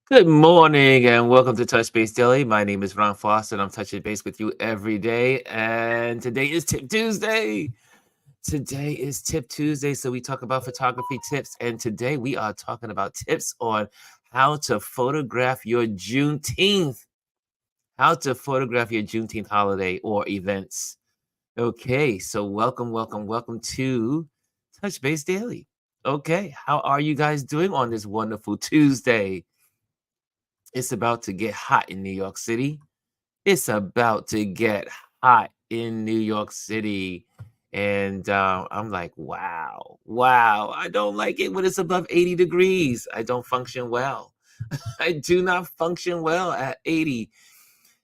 Good morning and welcome to Touch Base Daily. My name is Ron Foster and I'm touching base with you every day. And today is Tip Tuesday. Today is Tip Tuesday. So we talk about photography tips. And today we are talking about tips on how to photograph your Juneteenth. How to photograph your Juneteenth holiday or events. Okay, so welcome to Touch Base Daily. Okay, how are you guys doing on this wonderful Tuesday? It's about to get hot in New York City. It's about to get hot in New York City. And I'm like, wow. I don't like it when it's above 80 degrees. I don't function well. I do not function well at 80.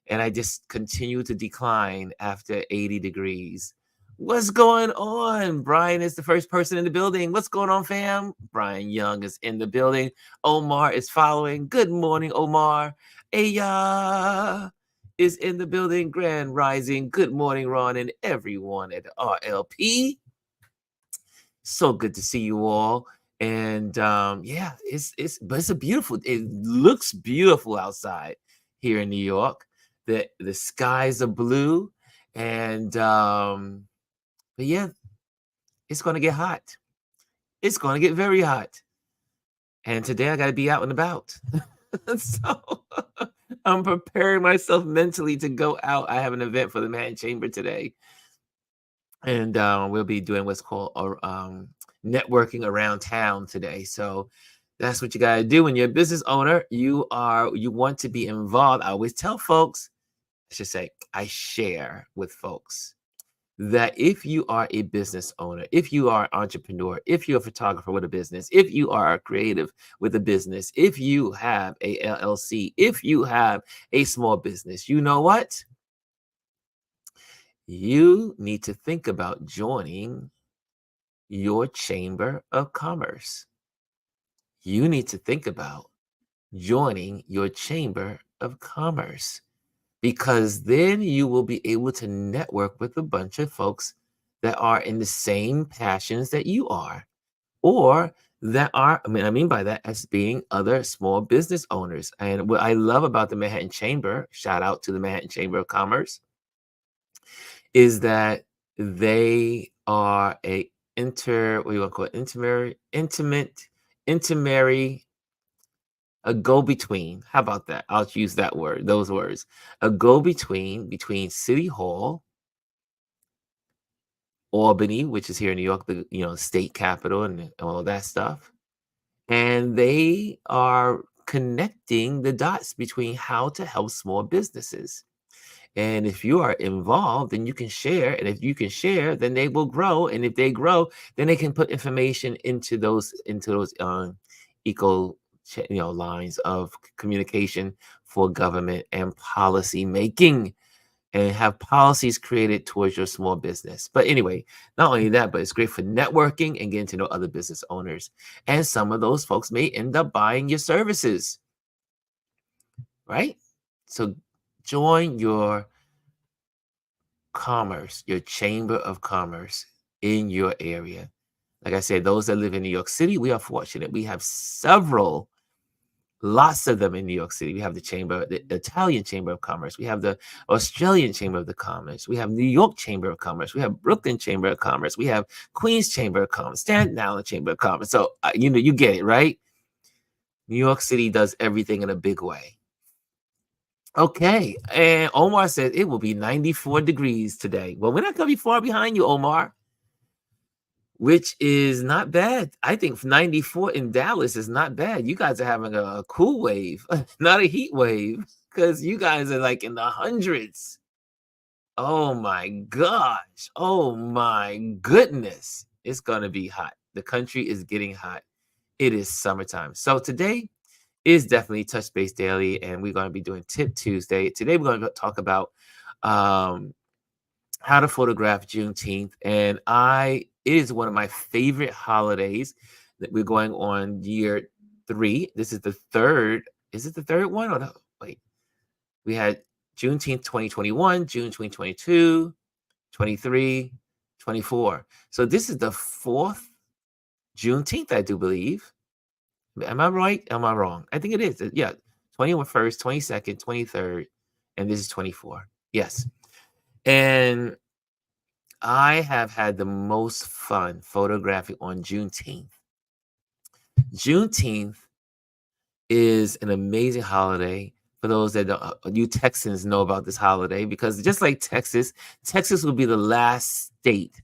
And I just continue to decline after 80 degrees. What's going on? Brian is the first person in the building. What's going on, fam? Brian Young is in the building. Omar is following. Good morning, Omar. Aya is in the building. Grand Rising. Good morning, Ron, and everyone at RLP. So good to see you all. And yeah, it's a beautiful. It looks beautiful outside here in New York. The skies are blue, and but yeah, it's gonna get hot. It's gonna get very hot. And today I gotta be out and about. So I'm preparing myself mentally to go out. I have an event for the Manhattan Chamber today. And we'll be doing what's called networking around town today. So that's what you got to do when you're a business owner. You want to be involved. I always tell folks, I should say, I share with folks that if you are a business owner, if you are an entrepreneur, if you're a photographer with a business, if you are a creative with a business, if you have a LLC, if you have a small business, you know what? You need to think about joining your chamber of commerce. You need to think about joining your chamber of commerce because then you will be able to network with a bunch of folks that are in the same passions that you are, or that are, I mean by that as being other small business owners. And what I love about the Manhattan Chamber, shout out to the Manhattan Chamber of Commerce, is that they are what do you want to call it? Intimary, a go-between. How about that? I'll use that word, those words. A go-between City Hall, Albany, which is here in New York, the state capital and all that stuff. And they are connecting the dots between how to help small businesses. And if you are involved, then you can share. And if you can share, then they will grow. And if they grow, then they can put information into those eco lines of communication for government and policy making, and have policies created towards your small business. But anyway, not only that, but it's great for networking and getting to know other business owners. And some of those folks may end up buying your services, right? So join your commerce, your chamber of commerce in your area. Like I said, those that live in New York City, we are fortunate. We have lots of them in New York City. We have the Italian Chamber of Commerce. We have the Australian Chamber of the Commerce. We have New York Chamber of Commerce. We have Brooklyn Chamber of Commerce. We have Queens Chamber of Commerce, Staten Island Chamber of Commerce. So, you get it, right? New York City does everything in a big way. Okay, and Omar said it will be 94 degrees today. Well, we're not going to be far behind you, Omar, which is not bad. I think 94 in Dallas is not bad. You guys are having a cool wave, not a heat wave, because you guys are like in the hundreds. Oh my gosh. Oh my goodness. It's going to be hot. The country is getting hot. It is summertime. So today is definitely Touch Base Daily, and we're going to be doing Tip Tuesday. Today, we're going to talk about how to photograph Juneteenth, and it is one of my favorite holidays. That we're going on year 3. This is the third. Is it the third one? Or no? Wait, we had Juneteenth 2021, June 2022, 23, 24. So this is the 4th Juneteenth, I do believe. Am I right? Am I wrong? I think it is. Yeah. 21st, 22nd, 23rd, and this is 24. Yes. And I have had the most fun photographing on Juneteenth. Juneteenth is an amazing holiday. For those that don't, you Texans know about this holiday, because just like Texas, Texas will be the last state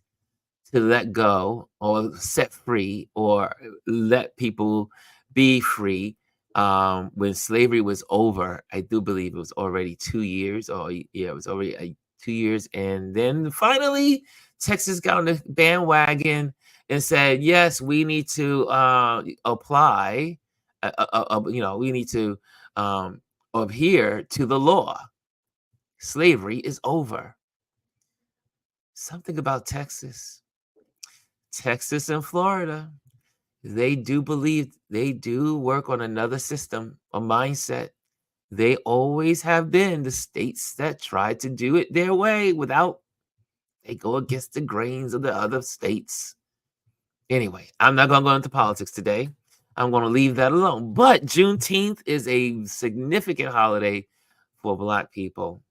to let go or set free or let people be free. When slavery was over, I do believe it was already 2 years, or yeah, it was already 2 years. And then finally, Texas got on the bandwagon and said, yes, we need to apply, we need to adhere to the law. Slavery is over. Something about Texas and Florida, they do believe, they do work on another system, a mindset. They always have been the states that try to do it their way without, they go against the grains of the other states. Anyway, I'm not going to go into politics today. I'm going to leave that alone. But Juneteenth is a significant holiday for Black people.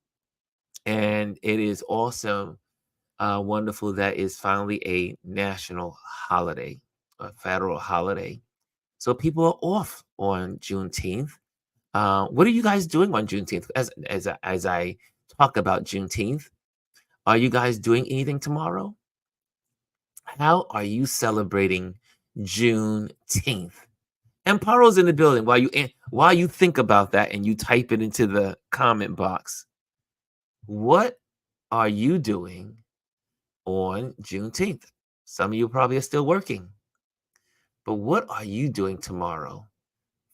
And it is also wonderful that is finally a national holiday, a federal holiday. So people are off on Juneteenth. What are you guys doing on Juneteenth? As I talk about Juneteenth, are you guys doing anything tomorrow? How are you celebrating Juneteenth? Amparo's in the building. While you think about that and you type it into the comment box, what are you doing on Juneteenth? Some of you probably are still working, but what are you doing tomorrow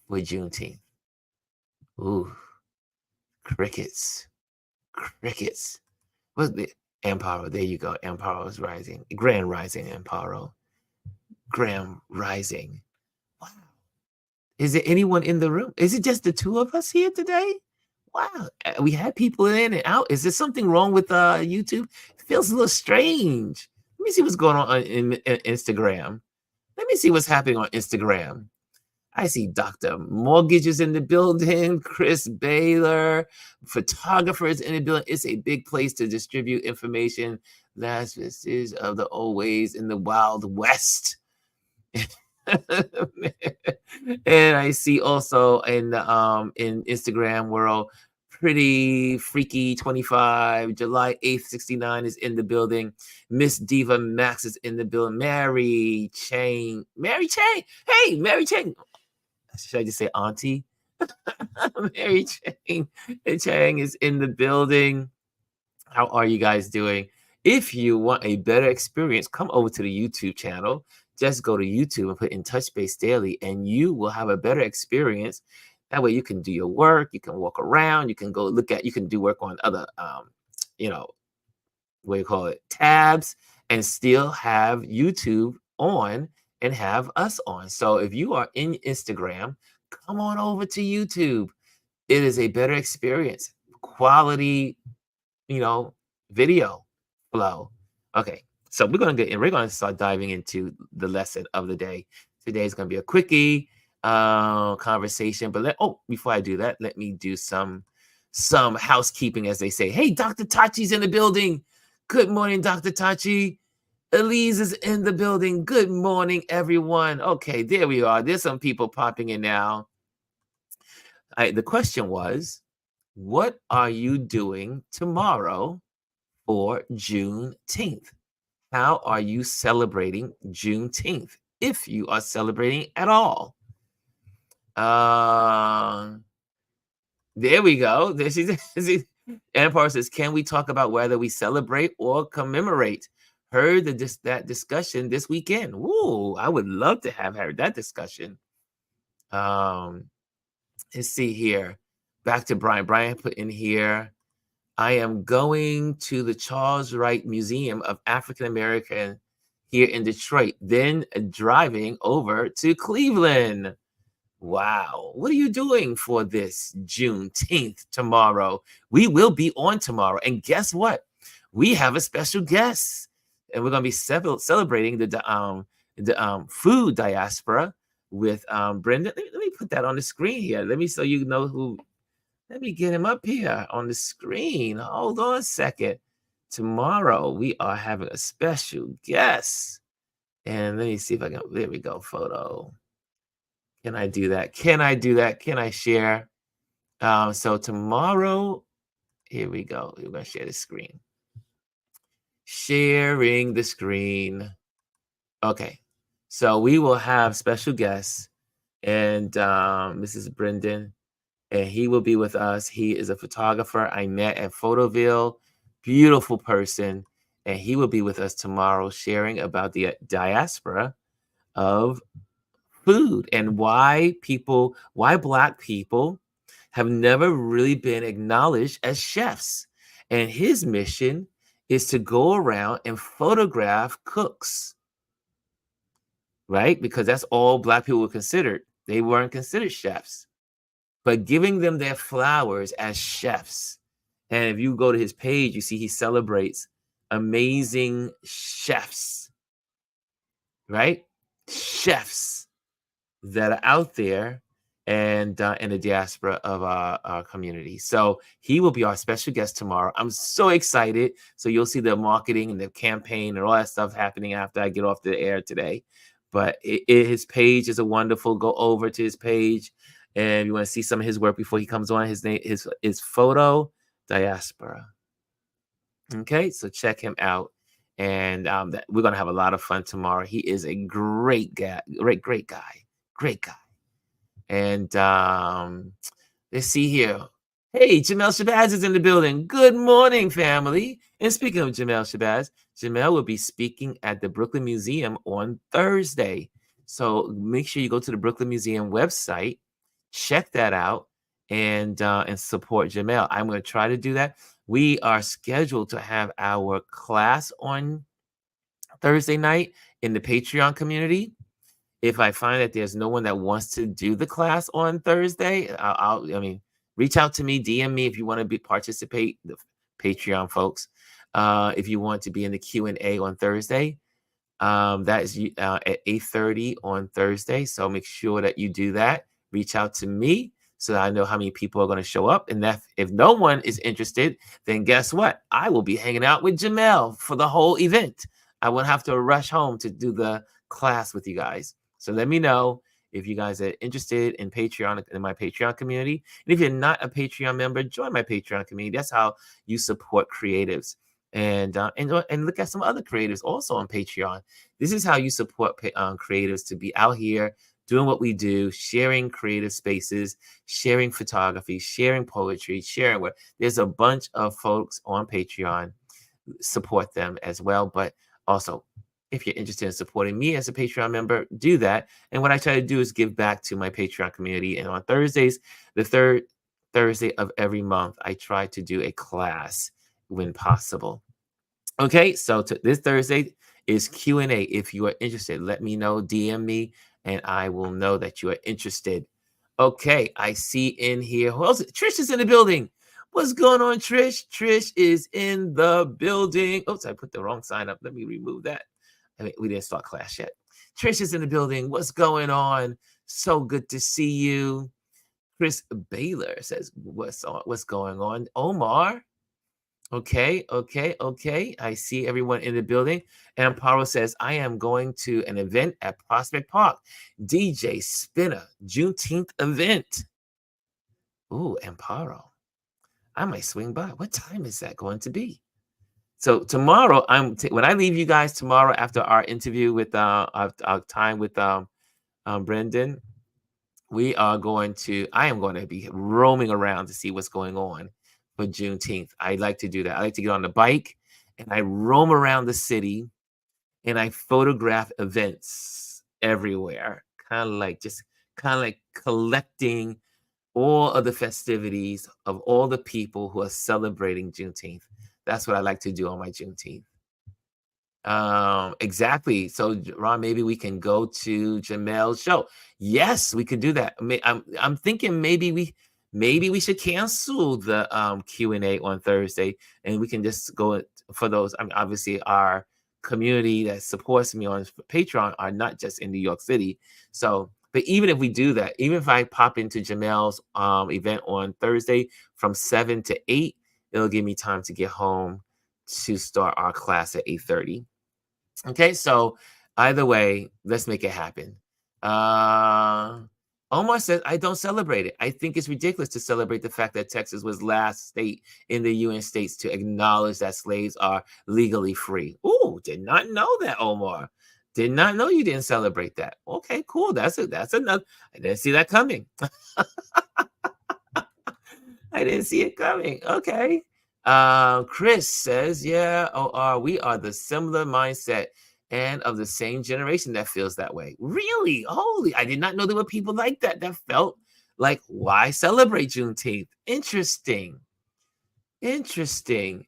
for Juneteenth? Ooh, crickets. What's the Amparo? There you go. Amparo is rising. Grand rising, Amparo. Grand rising. Wow. Is there anyone in the room? Is it just the two of us here today? Wow. We had people in and out. Is there something wrong with YouTube? It feels a little strange. Let me see what's going on in Instagram. Let me see what's happening on Instagram. I see Dr. Mortgages in the building, Chris Baylor, photographers in the building. It's a big place to distribute information. Last vestige of the old ways in the Wild West. And I see also in Instagram world, Pretty Freaky 25, July 8th, 69 is in the building. Miss Diva Max is in the building. Mary Chang. Hey, Mary Chang. Should I just say auntie? Mary Chang is in the building. How are you guys doing? If you want a better experience, come over to the YouTube channel. Just go to YouTube and put in Touch Base Daily, and you will have a better experience. That way you can do your work, you can walk around, you can go look at, you can do work on other, what do you call it, tabs, and still have YouTube on and have us on. So if you are in Instagram, come on over to YouTube. It is a better experience. Quality, video flow. Okay, so we're going to start diving into the lesson of the day. Today is going to be a quickie conversation, but before I do that, let me do some housekeeping, as they say. Hey, Dr. Tachi's in the building. Good morning, Dr. Tachi. Elise is in the building. Good morning, everyone. Okay, there we are. There's some people popping in now. The question was, what are you doing tomorrow for Juneteenth? How are you celebrating Juneteenth, if you are celebrating at all? There we go. This is Empire says, can we talk about whether we celebrate or commemorate? Heard that discussion this weekend. Ooh, I would love to have heard that discussion. Let's see here. Back to Brian. Brian put in here, I am going to the Charles Wright Museum of African American here in Detroit, then driving over to Cleveland. Wow. What are you doing for this Juneteenth tomorrow? We will be on tomorrow. And guess what? We have a special guest. And we're going to be celebrating the food diaspora with Brendan. Let me put that on the screen here. Let me so you know who. Let me get him up here on the screen. Hold on a second. Tomorrow we are having a special guest. And let me see if I can. There we go. Photo. Can I do that? Can I do that? Can I share? So tomorrow, here we go. We're going to share the screen. Sharing the screen. Okay. So we will have special guests, and this is Brendan, and he will be with us. He is a photographer I met at Photoville. Beautiful person. And he will be with us tomorrow sharing about the diaspora of food and why Black people have never really been acknowledged as chefs. And his mission is to go around and photograph cooks, right? Because that's all Black people were considered. They weren't considered chefs, but giving them their flowers as chefs. And if you go to his page, you see he celebrates amazing chefs, right? Chefs that are out there and in the diaspora of our community. So he will be our special guest tomorrow. I'm so excited. So you'll see the marketing and the campaign and all that stuff happening after I get off the air today. But his page is a wonderful. Go over to his page, and you want to see some of his work before he comes on. His name is Photo Diaspora. Okay, so check him out, and we're gonna have a lot of fun tomorrow. He is a great guy, great guy. And let's see here. Hey, Jamel Shabazz is in the building. Good morning, family. And speaking of Jamel Shabazz, Jamel will be speaking at the Brooklyn Museum on Thursday. So make sure you go to the Brooklyn Museum website, check that out, and support Jamel. I'm going to try to do that. We are scheduled to have our class on Thursday night in the Patreon community. If I find that there's no one that wants to do the class on Thursday, I mean, reach out to me, DM me if you want to participate, the Patreon folks. If you want to be in the Q&A on Thursday, that is at 8:30 on Thursday. So make sure that you do that. Reach out to me so that I know how many people are going to show up. And that if no one is interested, then guess what? I will be hanging out with Jamel for the whole event. I won't have to rush home to do the class with you guys. So let me know if you guys are interested in Patreon, in my Patreon community. And if you're not a Patreon member, join my Patreon community. That's how you support creatives. And look at some other creatives also on Patreon. This is how you support creatives to be out here doing what we do, sharing creative spaces, sharing photography, sharing poetry, sharing what. There's a bunch of folks on Patreon. Support them as well. But also, if you're interested in supporting me as a Patreon member, do that. And what I try to do is give back to my Patreon community. And on Thursdays, the third Thursday of every month, I try to do a class when possible. Okay, so this Thursday is Q&A. If you are interested, let me know, DM me, and I will know that you are interested. Okay, I see in here. Who else? Trish is in the building. What's going on, Trish? Trish is in the building. Oops, I put the wrong sign up. Let me remove that. I mean, we didn't start class yet. Trish is in the building. What's going on? So good to see you. Chris Baylor says, what's going on? Omar. Okay. I see everyone in the building. And Amparo says, I am going to an event at Prospect Park. DJ Spinner, Juneteenth event. Ooh, Amparo. I might swing by. What time is that going to be? So tomorrow, when I leave you guys tomorrow after our interview with our time with Brendan, I am going to be roaming around to see what's going on for Juneteenth. I like to do that. I like to get on the bike and I roam around the city and I photograph events everywhere, kind of like collecting all of the festivities of all the people who are celebrating Juneteenth. That's what I like to do on my Juneteenth. Exactly. So Ron, maybe we can go to Jamel's show. Yes, we could do that. I'm thinking maybe we should cancel the Q&A on Thursday and we can just go for those. I mean, obviously our community that supports me on Patreon are not just in New York City. So But even if we do that, even if I pop into Jamel's event on Thursday from 7 to 8, it'll give me time to get home to start our class at 8:30. Okay, so either way, let's make it happen. Uh Omar says, I don't celebrate it. I think it's ridiculous to celebrate the fact that Texas was last state in the UN states to acknowledge that slaves are legally free. Ooh, did not know that, Omar. Did not know you didn't celebrate that. Okay, cool. That's another. I didn't see that coming. I didn't see it coming. Okay. Chris says, yeah, we are the similar mindset and of the same generation that feels that way. Really? Holy, I did not know there were people like that felt like, why celebrate Juneteenth? Interesting. Interesting.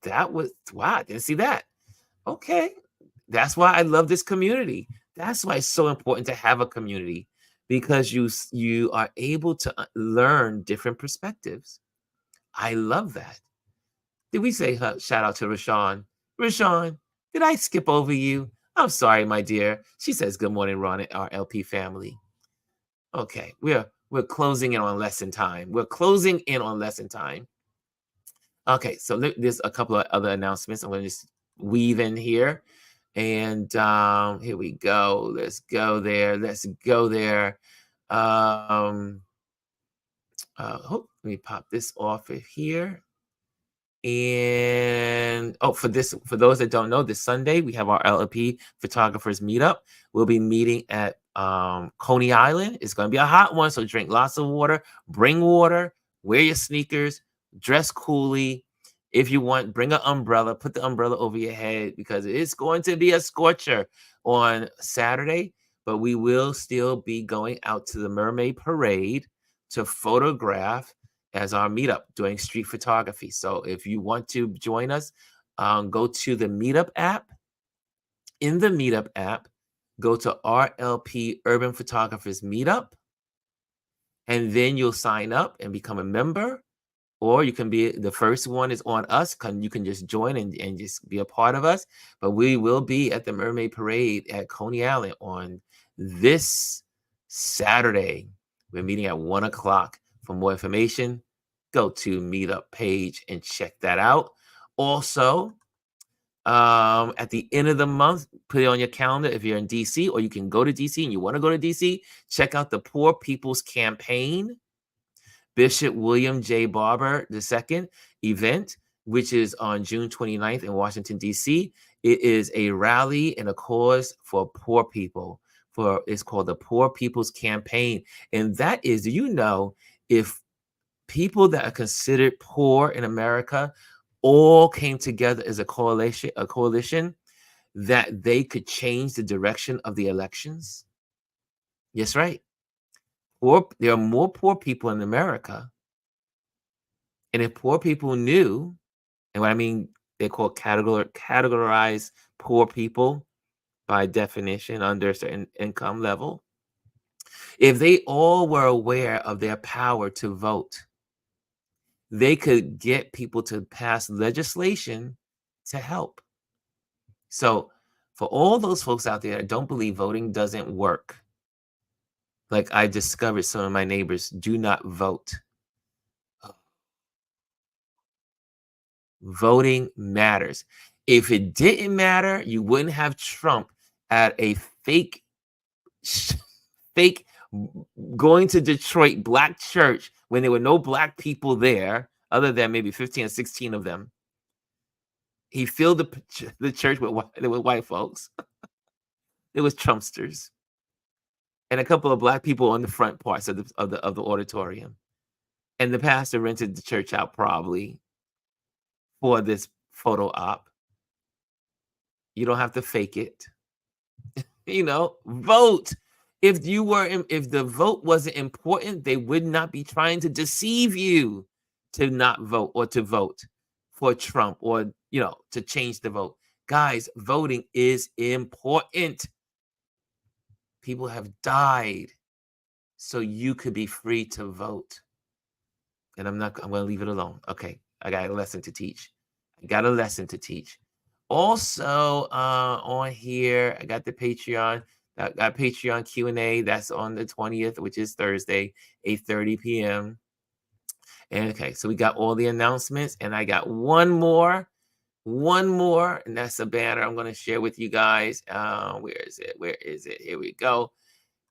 That was, wow, I didn't see that. Okay. That's why I love this community. That's why it's so important to have a community, because you are able to learn different perspectives. I love that. Did we say shout out to Rashawn? Rashawn, did I skip over you? I'm sorry, my dear. She says good morning, Ron, and our LP family. Okay, we're closing in on lesson time. We're closing in on lesson time. Okay, so there's a couple of other announcements. I'm going to just weave in here. And here we go. Let's go there. Let's go there. Let me pop this off of here. And for those that don't know, this Sunday we have our LLP photographers meetup. We'll be meeting at Coney Island. It's going to be a hot one, so drink lots of water, bring water, wear your sneakers, dress coolly. If you want, bring an umbrella, put the umbrella over your head, because it's going to be a scorcher on Saturday. But we will still be going out to the Mermaid Parade to photograph as our meetup, doing street photography. So if you want to join us, go to the Meetup app. In the Meetup app, go to RLP Urban Photographers Meetup, and then you'll sign up and become a member. Or you can be, the first one is on us. You can just join and just be a part of us. But we will be at the Mermaid Parade at Coney Island on this Saturday. We're meeting at 1 o'clock. For more information, go to Meetup page and check that out. Also, at the end of the month, put it on your calendar if you're in DC, or you can go to DC and you want to go to DC, check out the Poor People's Campaign Bishop William J. Barber II event, which is on June 29th in Washington, D.C. It is a rally and a cause for poor people. It's called the Poor People's Campaign. And that is, do you know, if people that are considered poor in America all came together as a coalition, that they could change the direction of the elections? Yes, right. There are more poor people in America. And if poor people knew, and what I mean, they call categorize poor people by definition under a certain income level. If they all were aware of their power to vote, they could get people to pass legislation to help. So for all those folks out there that don't believe voting doesn't work, like I discovered some of my neighbors do not vote. Voting matters. If it didn't matter, you wouldn't have Trump at a fake going to Detroit black church when there were no black people there, other than maybe 15 or 16 of them. He filled the church with white folks. It was Trumpsters and a couple of black people on the front parts of the auditorium. And the pastor rented the church out probably for this photo op. You don't have to fake it. Vote. If the vote wasn't important, they would not be trying to deceive you to not vote or to vote for Trump or, to change the vote. Guys, voting is important. People have died so you could be free to vote. And I'm going to leave it alone. Okay. I got a lesson to teach. Also, on here, I got the Patreon. Got Patreon Q&A. That's on the 20th, which is Thursday, 8:30 p.m. And okay, so we got all the announcements, and I got one more, and that's a banner I'm going to share with you guys. Where is it? Where is it? Here we go.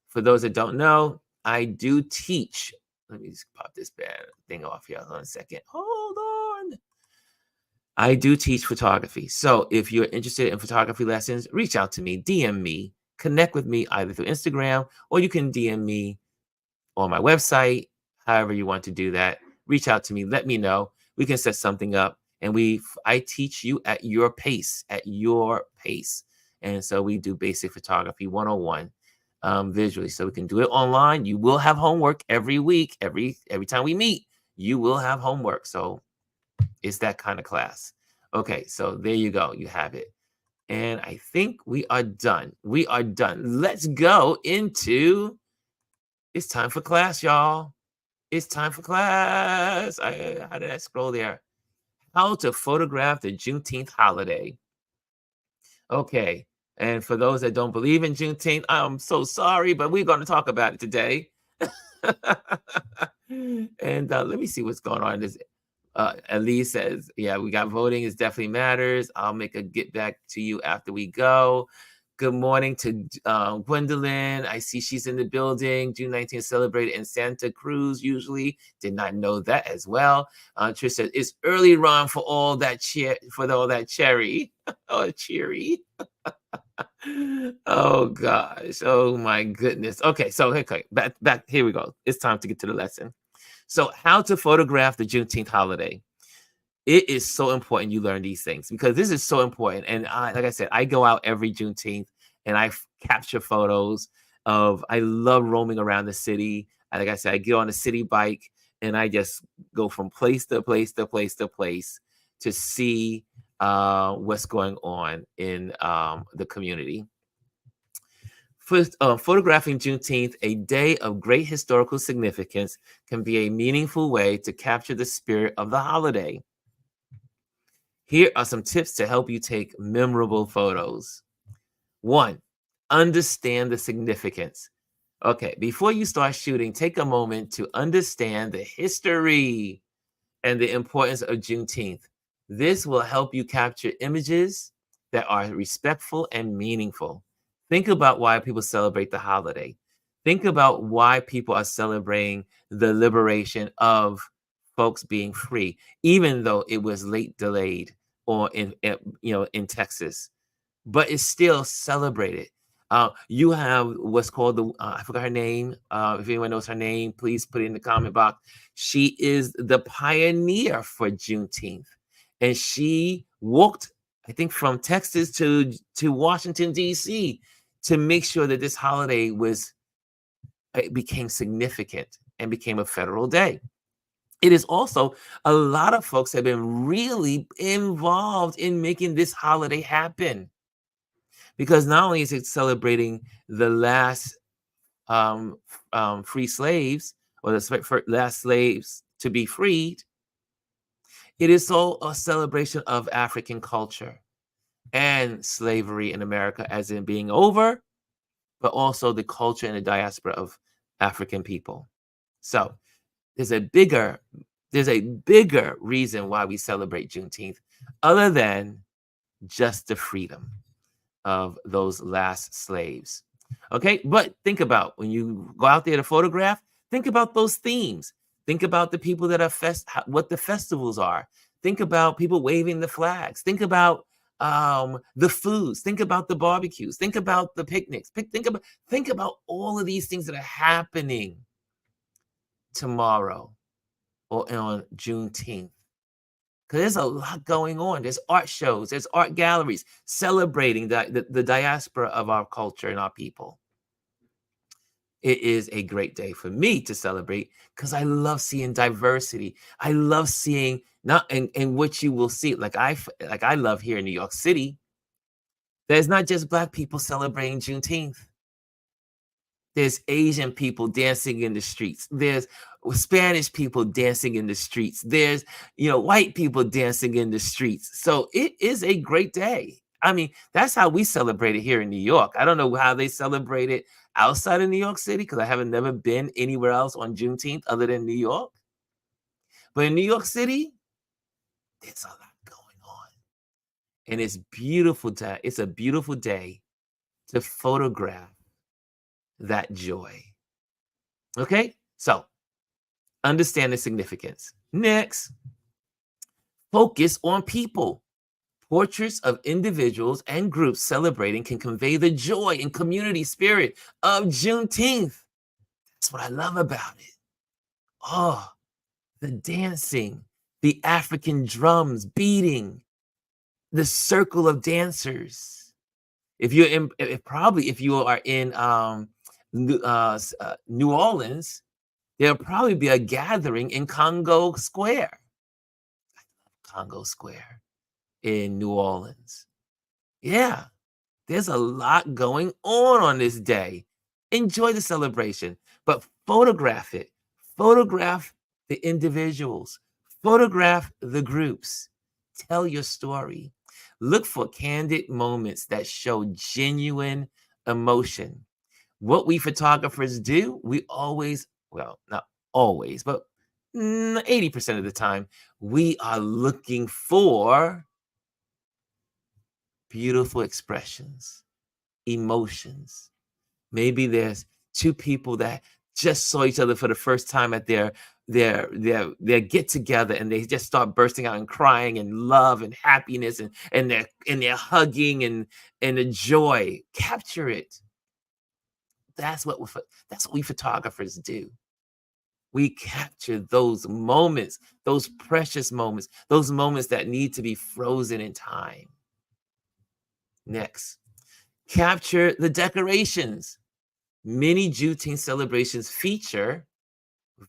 For those that don't know, I do teach. Let me just pop this banner thing off here. Hold on a second. Hold on. I do teach photography. So if you're interested in photography lessons, reach out to me, DM me, connect with me either through Instagram, or you can DM me on my website, however you want to do that. Reach out to me, let me know. We can set something up, and I teach you at your pace, And so we do basic photography 101 visually. So we can do it online. You will have homework every week. Every time we meet, you will have homework. So it's that kind of class. Okay, so there you go. You have it. And I think we are done. We are done. Let's go into, it's time for class, y'all. It's time for class. How did I scroll there? How to photograph the Juneteenth holiday. Okay. And for those that don't believe in Juneteenth, I'm so sorry, but we're going to talk about it today. And let me see what's going on. Elise says, yeah, we got voting. It definitely matters. I'll make a get back to you after we go. Good morning to Gwendolyn. I see she's in the building. June 19th celebrated in Santa Cruz usually. Did not know that as well. Trish says, it's early, Ron, for all that cherry. Oh, cheery. Oh, gosh. Oh, my goodness. Okay, so back. Here we go. It's time to get to the lesson. So how to photograph the Juneteenth holiday. It is so important you learn these things because this is so important. And like I said, I go out every Juneteenth and I capture photos I love roaming around the city. Like I said, I get on a city bike and I just go from place to place to place to place to see what's going on in the community. Photographing Juneteenth, a day of great historical significance, can be a meaningful way to capture the spirit of the holiday. Here are some tips to help you take memorable photos. 1, understand the significance. Okay, before you start shooting, take a moment to understand the history and the importance of Juneteenth. This will help you capture images that are respectful and meaningful. Think about why people celebrate the holiday. Think about why people are celebrating the liberation of folks being free, even though it was late delayed or in Texas, but it's still celebrated. You have what's called I forgot her name. If anyone knows her name, please put it in the comment box. She is the pioneer for Juneteenth, and she walked, I think, from Texas to Washington, D.C. to make sure that this holiday became significant and became a federal day. It is also, a lot of folks have been really involved in making this holiday happen. Because not only is it celebrating the last free slaves, or the last slaves to be freed, it is so a celebration of African culture and slavery in America as in being over, but also the culture and the diaspora of African people. So there's a bigger reason why we celebrate Juneteenth, other than just the freedom of those last slaves. Okay, but think about when you go out there to photograph, think about those themes. Think about the people that are what the festivals are. Think about people waving the flags. Think about the foods. Think about the barbecues. Think about the picnics. Think about all of these things that are happening tomorrow or on Juneteenth. Because there's a lot going on. There's art shows, there's art galleries celebrating the diaspora of our culture and our people. It is a great day for me to celebrate because I love seeing diversity. I love seeing and what you will see. Like I love here in New York City. There's not just Black people celebrating Juneteenth. There's Asian people dancing in the streets. There's Spanish people dancing in the streets. There's, white people dancing in the streets. So it is a great day. I mean, that's how we celebrate it here in New York. I don't know how they celebrate it outside of New York City because I haven't never been anywhere else on Juneteenth other than New York. But in New York City, there's a lot going on. And it's beautiful day. It's a beautiful day to photograph that joy. Okay? So understand the significance. Next, focus on people. Portraits of individuals and groups celebrating can convey the joy and community spirit of Juneteenth. That's what I love about it. Oh, the dancing, the African drums beating, the circle of dancers. If you're in, if you are in New Orleans, there'll probably be a gathering in Congo Square. Congo Square in New Orleans. Yeah, there's a lot going on this day. Enjoy the celebration, but photograph it. Photograph the individuals. Photograph the groups. Tell your story. Look for candid moments that show genuine emotion. What we photographers do, we always, well, not always, but 80% of the time, we are looking for beautiful expressions, emotions. Maybe there's two people that just saw each other for the first time at their get together, and they just start bursting out and crying and love and happiness, and they're hugging and the joy. Capture it. That's what we photographers do. We capture those moments, those precious moments, those moments that need to be frozen in time. Next, capture the decorations. Many Juneteenth celebrations feature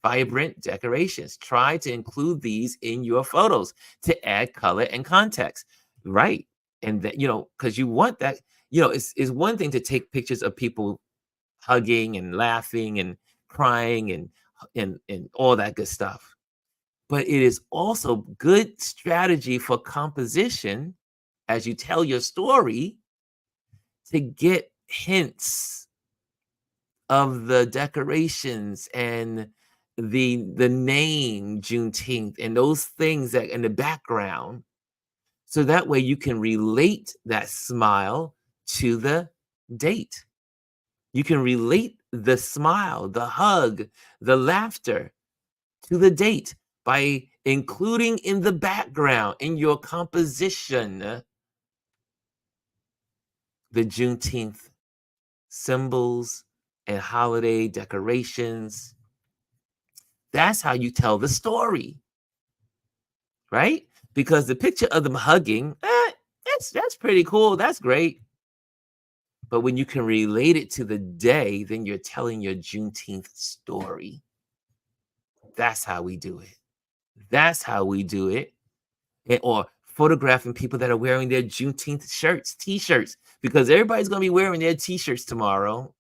vibrant decorations. Try to include these in your photos to add color and context, right? And that, because you want that, it's one thing to take pictures of people hugging and laughing and crying and all that good stuff. But it is also good strategy for composition as you tell your story to get hints of the decorations and the name Juneteenth and those things that in the background, so that way you can relate that smile to the date. You can relate the smile, the hug, the laughter to the date by including in the background, in your composition, the Juneteenth symbols and holiday decorations. That's how you tell the story, right? Because the picture of them hugging, that's pretty cool. That's great. But when you can relate it to the day, then you're telling your Juneteenth story. That's how we do it. That's how we do it. Or photographing people that are wearing their Juneteenth shirts, t-shirts, because everybody's going to be wearing their t-shirts tomorrow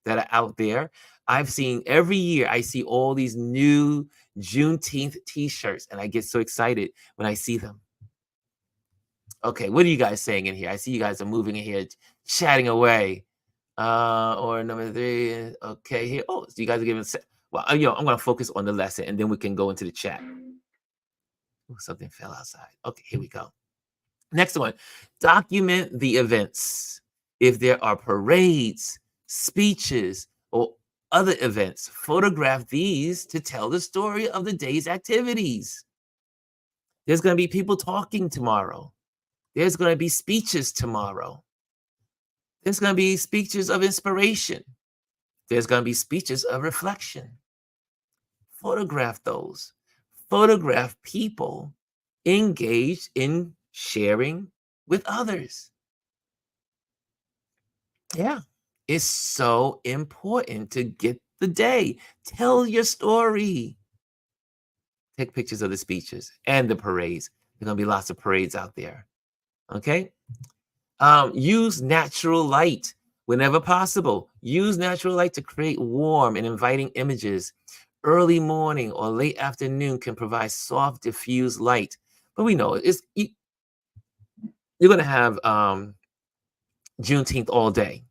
that are out there. I've seen every year, I see all these new Juneteenth t-shirts, and I get so excited when I see them. Okay, what are you guys saying in here? I see you guys are moving in here, chatting away. Or number 3, okay, here. Oh, so you guys are giving, well, I'm going to focus on the lesson, and then we can go into the chat. Ooh, something fell outside. Okay, here we go. Next one, document the events. If there are parades, speeches, or other events, photograph these to tell the story of the day's activities. There's going to be people talking tomorrow. There's going to be speeches tomorrow. There's going to be speeches of inspiration. There's going to be speeches of reflection. Photograph those. Photograph people engaged in sharing with others. Yeah, it's so important to get the day. Tell your story. Take pictures of the speeches and the parades. There's going to be lots of parades out there. Okay? Use natural light whenever possible. Use natural light to create warm and inviting images. Early morning or late afternoon can provide soft, diffused light. But we know you're going to have Juneteenth all day.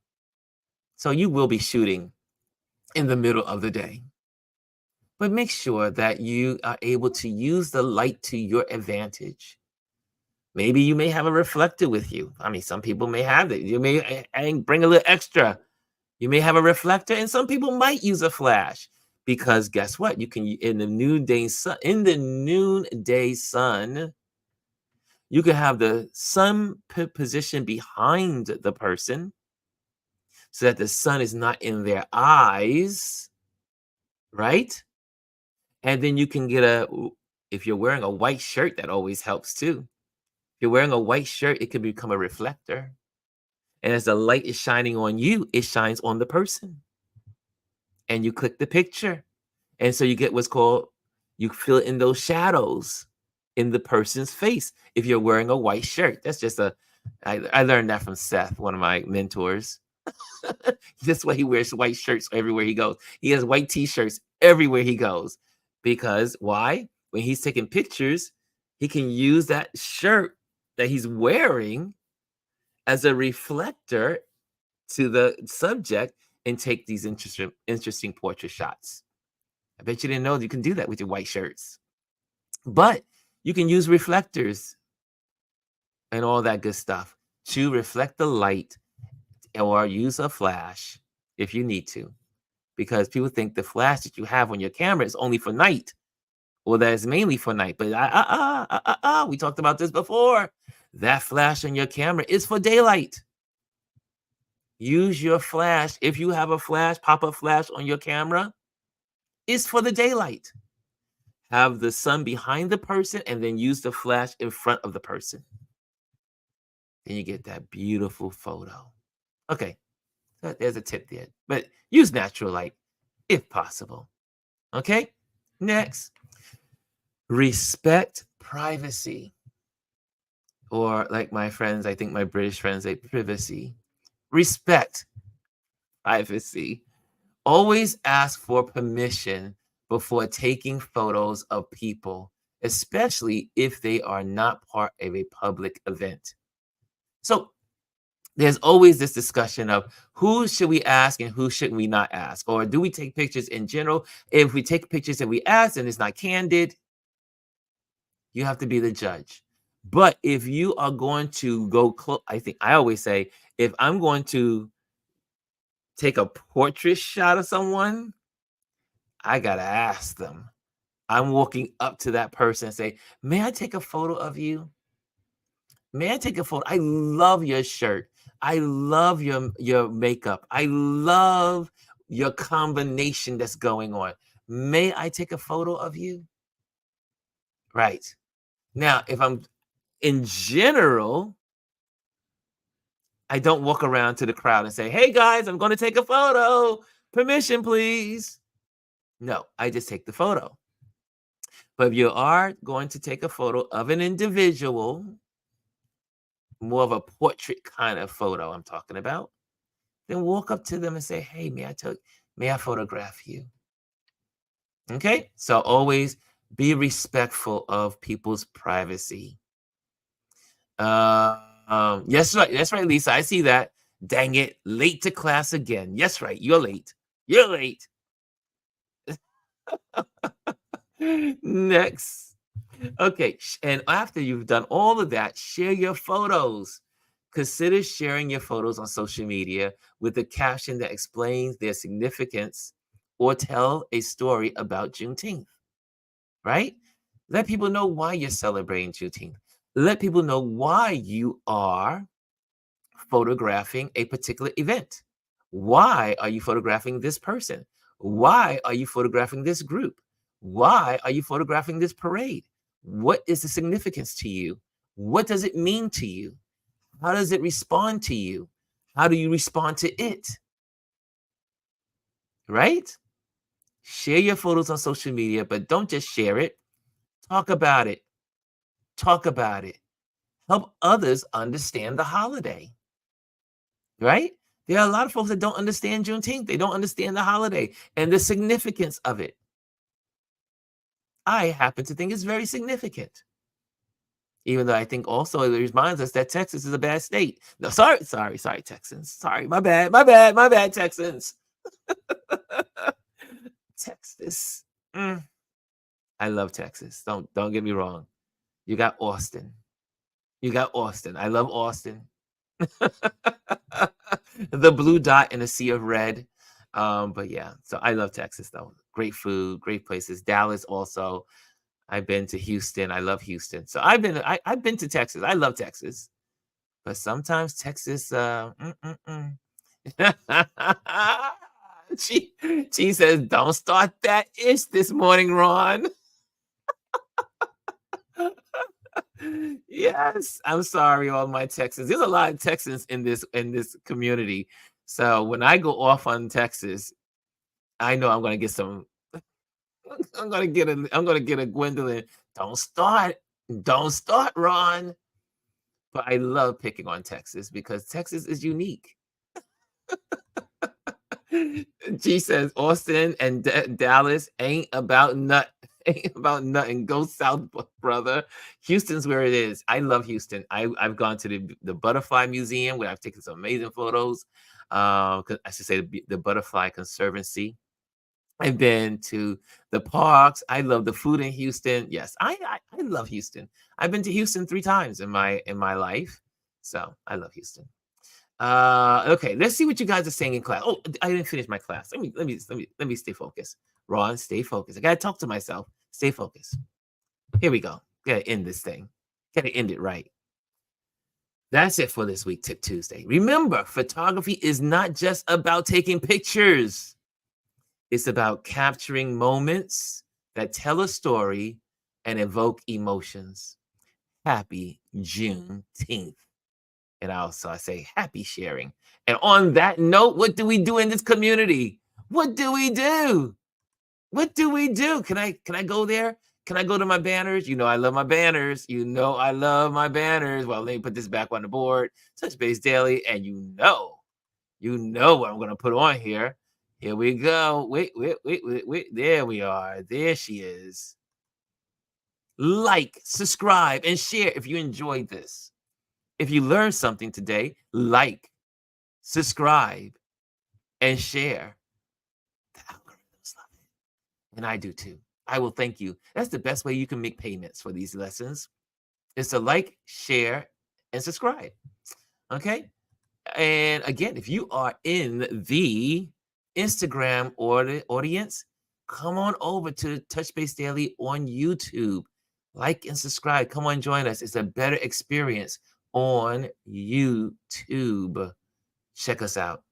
So you will be shooting in the middle of the day. But make sure that you are able to use the light to your advantage. Maybe you may have a reflector with you. I mean, some people may have it. You may bring a little extra. You may have a reflector, and some people might use a flash because guess what? You can in the noonday sun, you can have the sun position behind the person so that the sun is not in their eyes, right? And then you can get if you're wearing a white shirt, that always helps too. If you're wearing a white shirt, it can become a reflector. And as the light is shining on you, it shines on the person. And you click the picture. And so you get what's called, you fill in those shadows in the person's face if you're wearing a white shirt. That's just I learned that from Seth, one of my mentors. This way he wears white shirts everywhere he goes. He has white t-shirts everywhere he goes. Because why? When he's taking pictures, he can use that shirt that he's wearing as a reflector to the subject and take these interesting portrait shots. I bet you didn't know you can do that with your white shirts. But you can use reflectors and all that good stuff to reflect the light, or use a flash if you need to. Because people think the flash that you have on your camera is only for night. Well, that is mainly for night. But we talked about this before. That flash on your camera is for daylight. Use your flash. If you have a flash, pop-up flash on your camera, it's for the daylight. Have the sun behind the person and then use the flash in front of the person. Then you get that beautiful photo. Okay, so there's a tip there. But use natural light if possible. Okay, next. Respect privacy. Or like my friends, I think my British friends say privacy. Respect privacy. Always ask for permission before taking photos of people, especially if they are not part of a public event. So there's always this discussion of who should we ask and who shouldn't we not ask? Or do we take pictures in general? If we take pictures and we ask and it's not candid, you have to be the judge. But if you are going to go close, I always say, if I'm going to take a portrait shot of someone, I got to ask them. I'm walking up to that person and say, may I take a photo of you? May I take a photo? I love your shirt. I love your makeup. I love your combination that's going on. May I take a photo of you? Right. Now, if I'm in general, I don't walk around to the crowd and say, hey guys, I'm going to take a photo. Permission, please. No, I just take the photo. But if you are going to take a photo of an individual, more of a portrait kind of photo I'm talking about, then walk up to them and say, hey, may I photograph you? Okay, so always be respectful of people's privacy. Yes, right. That's right, Lisa. I see that. Dang it, late to class again. Yes, right. You're late. You're late. Next. Okay, and after you've done all of that, share your photos. Consider sharing your photos on social media with a caption that explains their significance or tell a story about Juneteenth, right? Let people know why you're celebrating Juneteenth. Let people know why you are photographing a particular event. Why are you photographing this person? Why are you photographing this group? Why are you photographing this parade? What is the significance to you? What does it mean to you? How does it respond to you? How do you respond to it? Right? Share your photos on social media, but don't just share it. Talk about it. Talk about it. Help others understand the holiday. Right? There are a lot of folks that don't understand Juneteenth. They don't understand the holiday and the significance of it. I happen to think it's very significant. Even though I think also it reminds us that Texas is a bad state. No, sorry, Texans. Sorry, my bad, Texans. Texas. Mm, I love Texas. Don't get me wrong. You got Austin. You got Austin. I love Austin. The blue dot in a sea of red. But yeah, so I love Texas though. Great food, great places. Dallas also. I've been to Houston. I love Houston. So I've been to Texas. I love Texas. But sometimes Texas she she says, "Don't start that ish this morning, Ron." Yes, I'm sorry, all my Texans. There's a lot of Texans in this community. So when I go off on Texas, I know I'm gonna get some. I'm gonna get a Gwendolyn. Don't start, Ron. But I love picking on Texas because Texas is unique. G says Austin and Dallas ain't about ain't about nothing. Go south, brother. Houston's where it is. I love Houston. I've gone to the Butterfly Museum where I've taken some amazing photos. I should say the Butterfly Conservancy. I've been to the parks. I love the food in Houston. Yes, I love Houston. I've been to Houston 3 times in my life, so I love Houston. Okay, let's see what you guys are saying in class. Oh, I didn't finish my class. Let me stay focused. Ron, stay focused. I gotta talk to myself. Stay focused. Here we go. Gotta end this thing. Gotta end it right. That's it for this week, Tip Tuesday. Remember, photography is not just about taking pictures. It's about capturing moments that tell a story and evoke emotions. Happy Juneteenth. And also I say happy sharing. And on that note, what do we do in this community? What do we do? What do we do? Can I go there? Can I go to my banners? You know I love my banners. You know I love my banners. Well, let me put this back on the board. Touch Base Daily, and you know what I'm gonna put on here. Here we go. Wait. There we are. There she is. Like, subscribe, and share if you enjoyed this. If you learned something today, like, subscribe, and share. The algorithms love it. And I do too. I will thank you. That's the best way you can make payments for these lessons is to like, share, and subscribe. Okay? And again, if you are in the Instagram audience, come on over to Touch Base Daily on YouTube. Like and subscribe. Come on, join us. It's a better experience on YouTube. Check us out.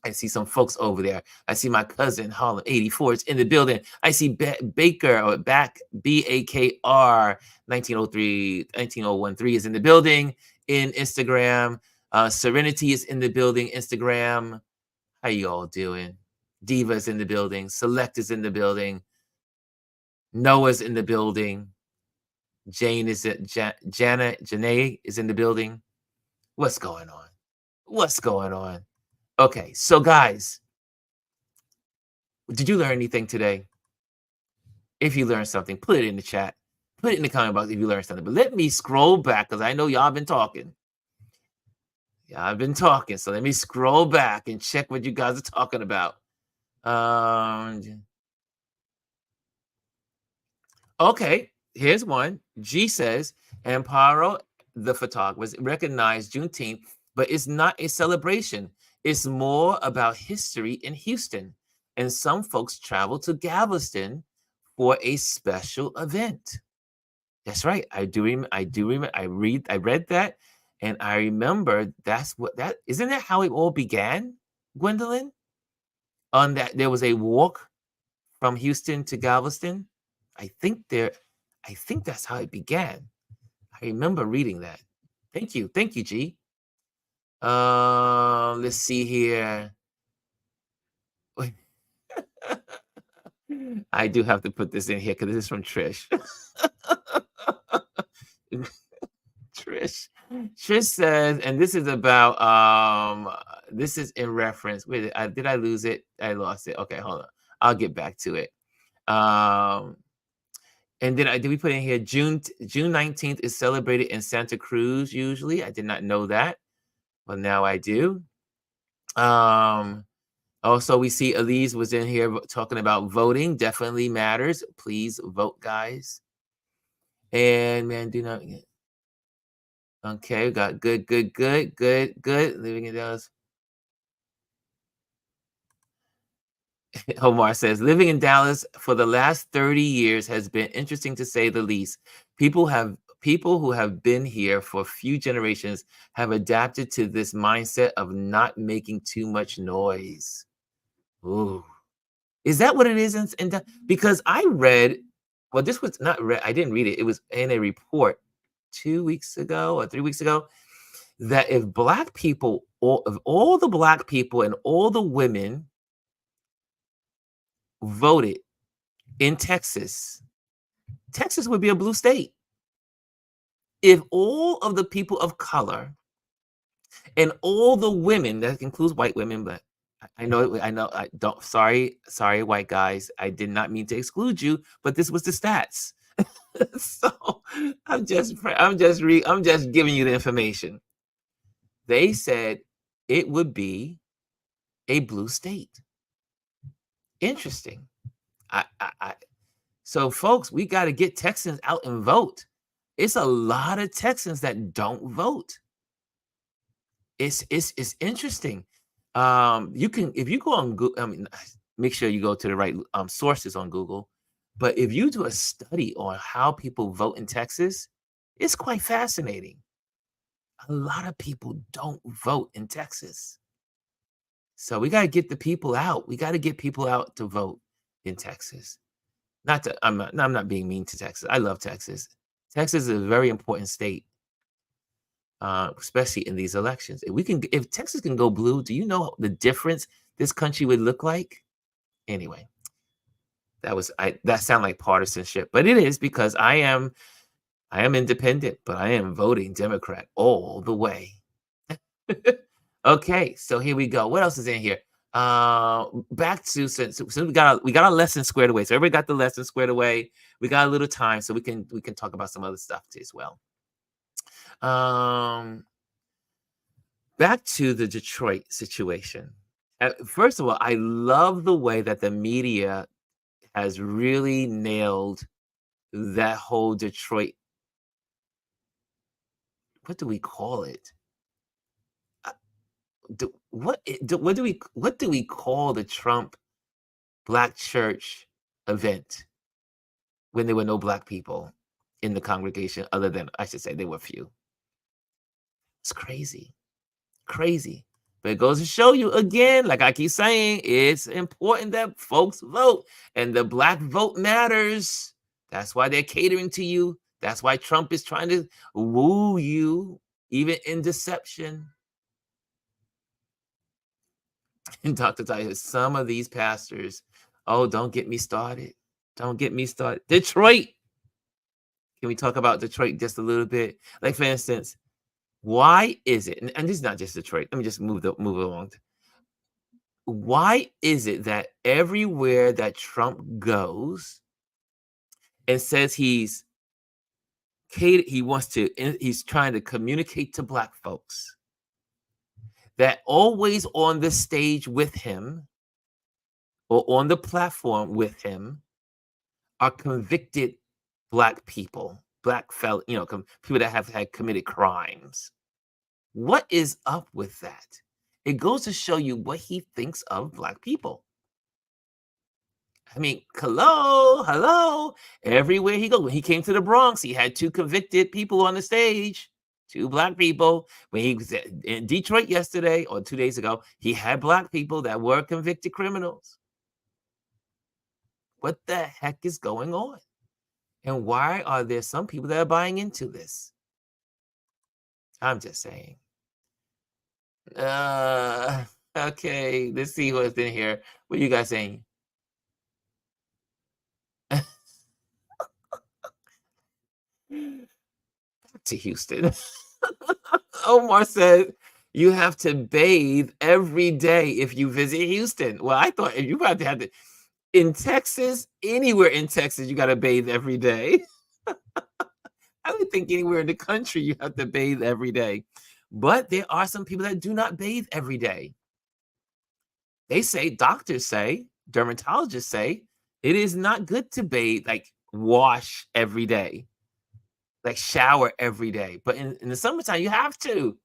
I see some folks over there. I see my cousin Harlem 84 is in the building. I see Baker or BAKR 1913 is in the building in Instagram. Serenity is in the building, Instagram. How you all doing? Diva's in the building. Select is in the building. Noah's in the building. Jane is Janae is in the building. What's going on? What's going on? Okay, so guys, did you learn anything today? If you learned something, put it in the chat. Put it in the comment box if you learned something. But let me scroll back because I know y'all been talking. Yeah, I've been talking. So let me scroll back and check what you guys are talking about. Okay, here's one. G says, Amparo, the photographer, recognized Juneteenth, but it's not a celebration. It's more about history in Houston. And some folks travel to Galveston for a special event. That's right. I read that, and I remember isn't that how it all began, Gwendolyn? On that there was a walk from Houston to Galveston. I think that's how it began. I remember reading that. Thank you, G. Let's see here. I do have to put this in here because this is from Trish. Trish says, and this is about this is in reference. Wait, did I lose it? I lost it. Okay, hold on. I'll get back to it. And then did we put in here June 19th is celebrated in Santa Cruz usually. I did not know that. Well, now I do. Also, we see Elise was in here talking about voting. Definitely matters. Please vote, guys. And man, do not. Okay, we got good. Living in Dallas. Omar says, living in Dallas for the last 30 years has been interesting to say the least. People who have been here for a few generations have adapted to this mindset of not making too much noise. Ooh. Is that what it is? Because I read, well, this was not read, I didn't read it. It was in a report 2 weeks ago or 3 weeks ago that if Black people, if all the Black people and all the women voted in Texas, Texas would be a blue state. If all of the people of color and all the women, that includes white women, but I know, I don't, sorry, white guys, I did not mean to exclude you, but this was the stats. So I'm just giving you the information. They said it would be a blue state. Interesting. So folks, we got to get Texans out and vote. It's a lot of Texans that don't vote. It's interesting. You can, if you go on Google, I mean, make sure you go to the right sources on Google. But if you do a study on how people vote in Texas, it's quite fascinating. A lot of people don't vote in Texas. So we got to get the people out. We got to get people out to vote in Texas. I'm not being mean to Texas. I love Texas. Texas is a very important state, especially in these elections. If Texas can go blue, do you know the difference this country would look like? Anyway, that sound like partisanship, but it is because I am independent, but I am voting Democrat all the way. Okay, so here we go. What else is in here? Back to since we got our lesson squared away. So everybody got the lesson squared away. We got a little time, so we can talk about some other stuff too as well. Back to the Detroit situation. First of all, I love the way that the media has really nailed that whole Detroit. What do we call it? What do we call the Trump Black church event when there were no Black people in the congregation, other than, I should say, there were few? It's crazy. But it goes to show you again, like I keep saying, it's important that folks vote, and the Black vote matters. That's why they're catering to you. That's why Trump is trying to woo you, even in deception. And Dr. Tyler, some of these pastors, oh, don't get me started. Detroit. Can we talk about Detroit just a little bit? Like, for instance, why is it, and this is not just Detroit, let me just move along. Why is it that everywhere that Trump goes and says he's trying to communicate to Black folks, that always on the stage with him or on the platform with him are convicted Black people, people that have had committed crimes? What is up with that? It goes to show you what he thinks of Black people. I mean, hello. Everywhere he goes, when he came to the Bronx, he had 2 convicted people on the stage, 2 Black people. When he was in Detroit yesterday or 2 days ago, he had Black people that were convicted criminals. What the heck is going on? And why are there some people that are buying into this? I'm just saying. Okay, let's see what's in here. What are you guys saying? Back to Houston. Omar said you have to bathe every day if you visit Houston. Well, I thought you have to In Texas, anywhere in Texas, you gotta bathe every day. I would think anywhere in the country you have to bathe every day. But there are some people that do not bathe every day. They say, doctors say, dermatologists say, it is not good to bathe, like wash every day, like shower every day. But in the summertime, you have to.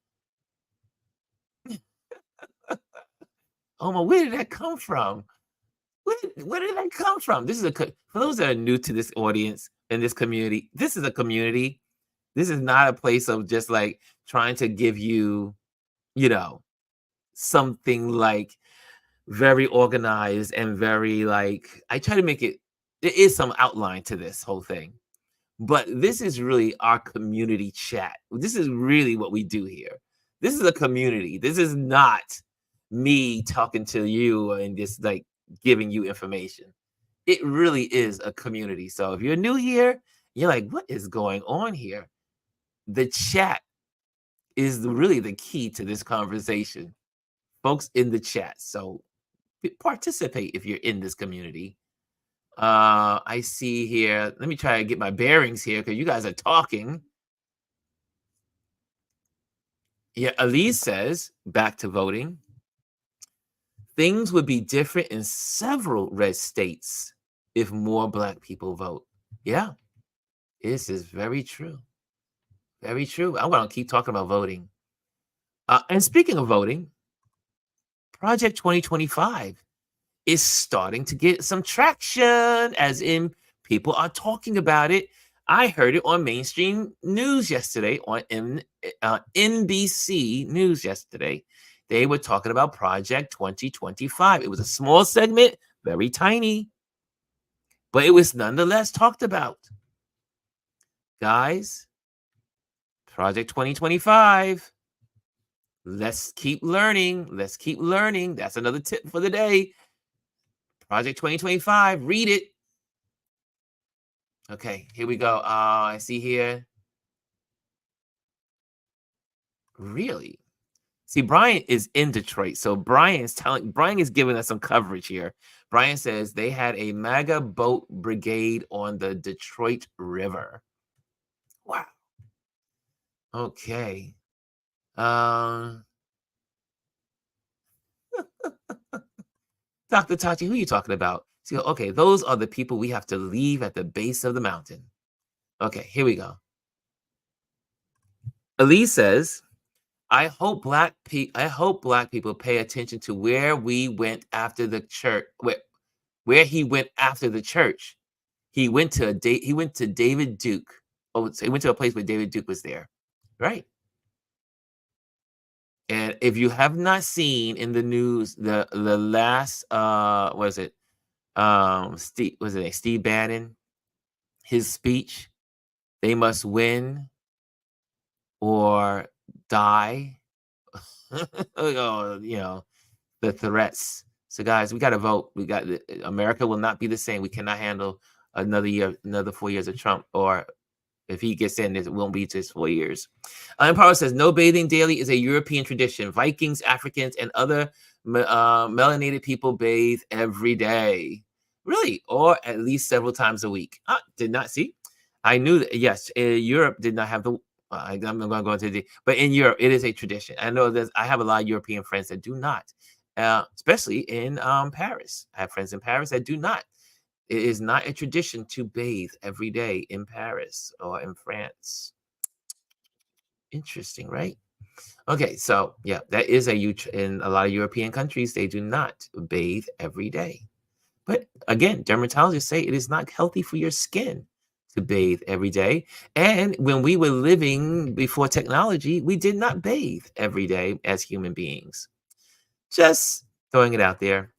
Oh my, where did that come from? Where did that come from? This is for those that are new to this audience and this community. This is a community. This is not a place of just like trying to give you, you know, something like very organized and very like I try to make it. There is some outline to this whole thing, but this is really our community chat. This is really what we do here. This is a community. This is not me talking to you and just like giving you information. It really is a community. So if you're new here, you're like, what is going on here? The chat is really the key to this conversation. Folks in the chat. So participate if you're in this community. I see here. Let me try to get my bearings here because you guys are talking. Yeah, Elise says, back to voting. Things would be different in several red states if more Black people vote. Yeah, this is very true. Very true. I'm going to keep talking about voting. And speaking of voting, Project 2025 is starting to get some traction, as in people are talking about it. I heard it on mainstream news yesterday, on NBC News yesterday. They were talking about Project 2025. It was a small segment, very tiny, but it was nonetheless talked about. Guys, Project 2025. Let's keep learning. Let's keep learning. That's another tip for the day. Project 2025. Read it. Okay, here we go. I see here. Really? See, Brian is in Detroit. So Brian is giving us some coverage here. Brian says they had a MAGA boat brigade on the Detroit River. Wow. Okay. Dr. Tachi, who are you talking about? So, okay, those are the people we have to leave at the base of the mountain. Okay, here we go. Elise says, I hope black people pay attention to where we went after the church. Where he went after the church. He went to David Duke. Oh, so he went to a place where David Duke was there, right? And if you have not seen in the news the last was it Steve Bannon, his speech, they must win or die. Oh, the threats. So guys, we got to vote. America will not be the same. We cannot handle another 4 years of Trump, or if he gets in, it won't be just 4 years. Empower says, no bathing daily is a European tradition. Vikings, Africans, and other melanated people bathe every day. Really? Or at least several times a week. Did not see. I knew that, yes, Europe did not have the, I'm not going to go into the, but in Europe, it is a tradition. I know that I have a lot of European friends that do not, especially in Paris. I have friends in Paris that do not. It is not a tradition to bathe every day in Paris or in France. Interesting, right? Okay, so yeah, that is in a lot of European countries, they do not bathe every day. But again, dermatologists say it is not healthy for your skin to bathe every day. And when we were living before technology, we did not bathe every day as human beings. Just throwing it out there.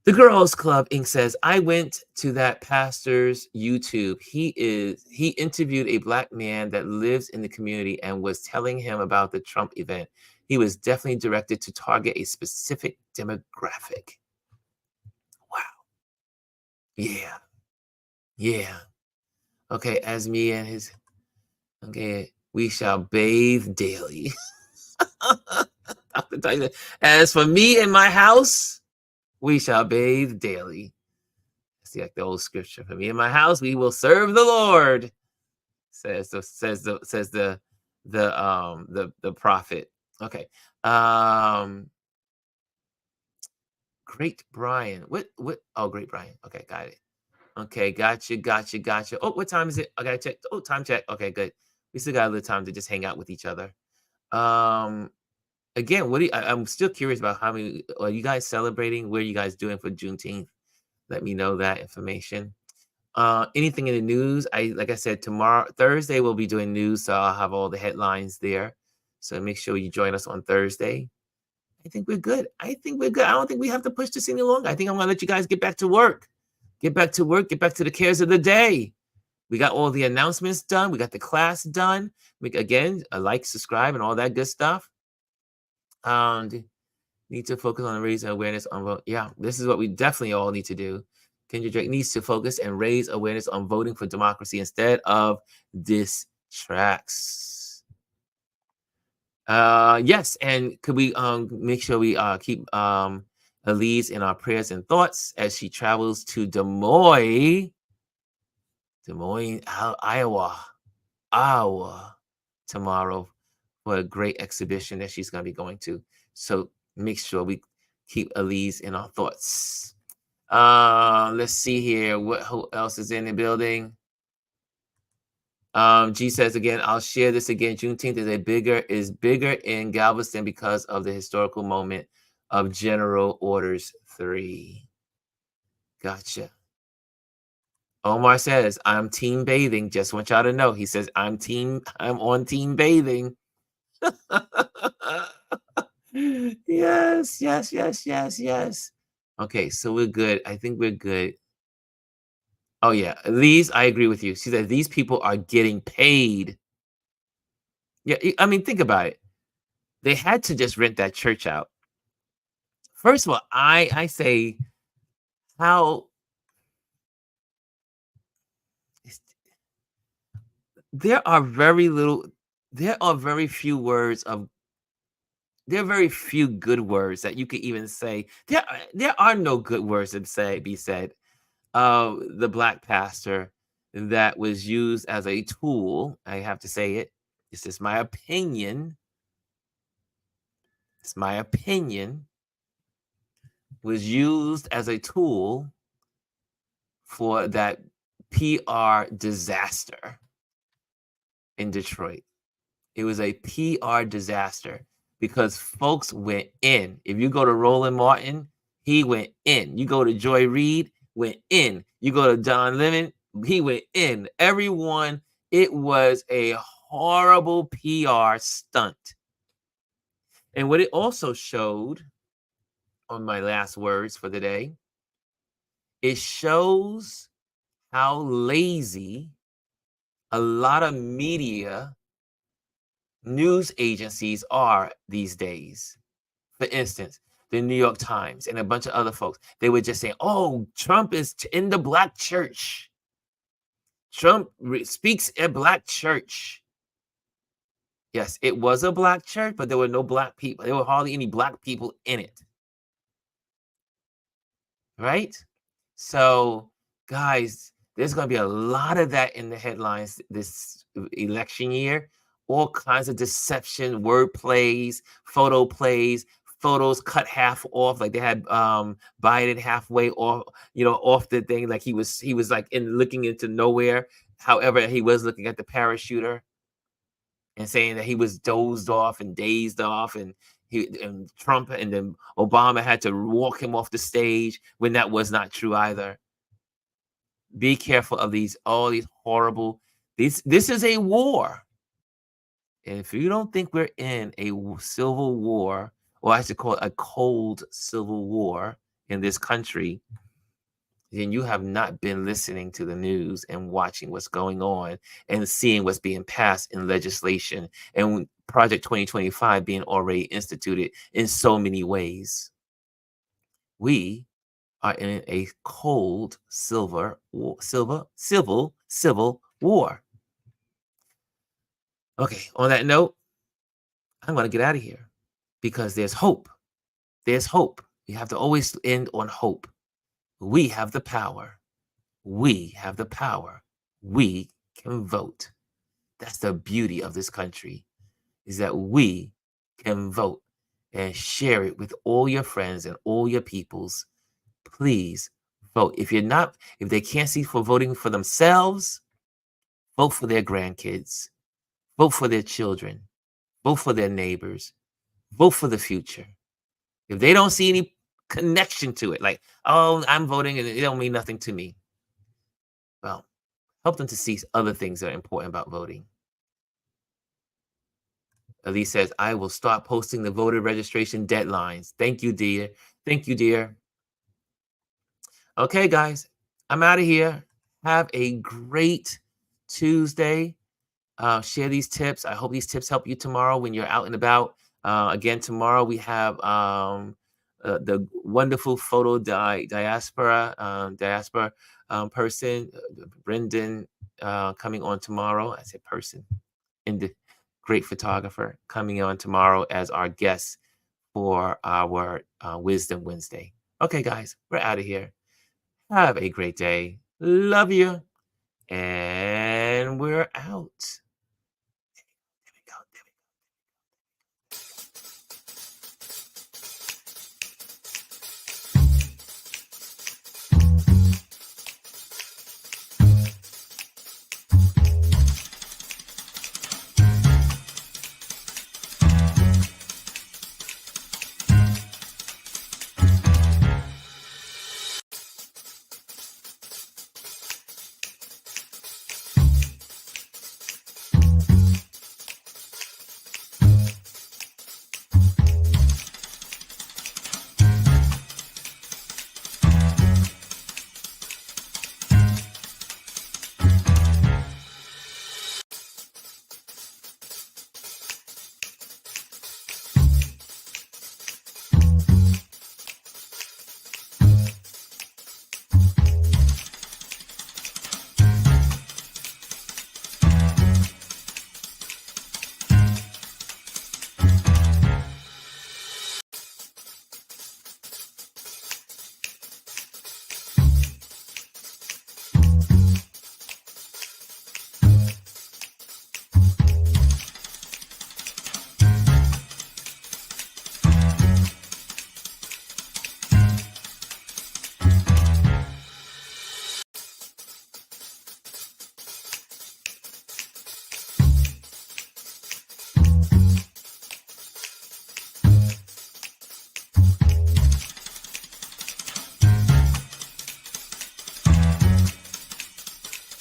The Girls Club Inc. says, I went to that pastor's YouTube. He interviewed a black man that lives in the community and was telling him about the Trump event. He was definitely directed to target a specific demographic. Wow. Yeah. Yeah. Okay, as me and his, okay, we shall bathe daily. As for me and my house, we shall bathe daily. See, like the old scripture, for me and my house, we will serve the Lord, says the prophet. Okay. Um, Great Brian. What? Oh, Great Brian. Okay, got it. Okay, gotcha. Oh, what time is it? I gotta check. Oh, time check. Okay, good. We still got a little time to just hang out with each other. Um, Again, what do you, I'm still curious about how many are you guys celebrating? What are you guys doing for Juneteenth? Let me know that information. Anything in the news? Like I said, tomorrow, Thursday, we'll be doing news, so I'll have all the headlines there. So make sure you join us on Thursday. I think we're good. I think we're good. I don't think we have to push this any longer. I think I'm gonna let you guys get back to work. Get back to work. Get back to the cares of the day. We got all the announcements done. We got the class done. Again, a like, subscribe, and all that good stuff. Need to focus on raising awareness on vote. Yeah, this is what we definitely all need to do. Kendra Drake needs to focus and raise awareness on voting for democracy instead of distracts. Yes, and could we make sure we keep Elise in our prayers and thoughts as she travels to Des Moines, Iowa, tomorrow for a great exhibition that she's going to be going to. So make sure we keep Elise in our thoughts. Let's see here. Who else is in the building? G says again, I'll share this again. Juneteenth is bigger in Galveston because of the historical moment of General Orders 3. Gotcha. Omar says, I'm team bathing. Just want y'all to know. He says, I'm on team bathing. Yes. Okay, so we're good. I think we're good. Oh yeah, these I agree with you. See that these people are getting paid. Yeah, I mean, think about it. They had to just rent that church out. First of all, I say how there are very few words of there are very few good words that you could even say. There are no good words to be said of the black pastor that was used as a tool. I have to say it. This is my opinion. It's my opinion. Was used as a tool for that PR disaster in Detroit. It was a PR disaster because folks went in. If you go to Roland Martin, he went in. You go to Joy Reid, went in. You go to Don Lemon, he went in. Everyone, it was a horrible PR stunt. And what it also showed, on my last words for the day, it shows how lazy a lot of media news agencies are these days. For instance, the New York Times and a bunch of other folks, they would just say, oh, Trump is in the black church. Trump speaks at black church. Yes, it was a black church, but there were no black people. There were hardly any black people in it. Right? So, guys, there's going to be a lot of that in the headlines this election year. All kinds of deception, word plays, photo plays, photos cut half off, like they had Biden halfway off, off the thing, like he was like looking into nowhere. However, he was looking at the parachuter and saying that he was dozed off and dazed off, and Trump and then Obama had to walk him off the stage when that was not true either. Be careful of all these horrible. This is a war. And if you don't think we're in a civil war, or I should call it a cold civil war in this country, then you have not been listening to the news and watching what's going on and seeing what's being passed in legislation and Project 2025 being already instituted in so many ways. We are in a cold civil war. Okay, on that note, I'm going to get out of here because there's hope. There's hope. You have to always end on hope. We have the power. We have the power. We can vote. That's the beauty of this country, is that we can vote and share it with all your friends and all your peoples. Please vote. If they can't see for voting for themselves, vote for their grandkids, vote for their children, vote for their neighbors, vote for the future. If they don't see any connection to it, like, oh, I'm voting and it don't mean nothing to me, well, help them to see other things that are important about voting. Elise says, I will start posting the voter registration deadlines. Thank you, dear. Thank you, dear. Okay, guys, I'm out of here. Have a great Tuesday. Share these tips. I hope these tips help you tomorrow when you're out and about. Again, tomorrow we have the wonderful photo diaspora person, Brendan, coming on tomorrow. I said person, and the great photographer coming on tomorrow as our guest for our Wisdom Wednesday. Okay, guys, we're out of here. Have a great day. Love you. And we're out.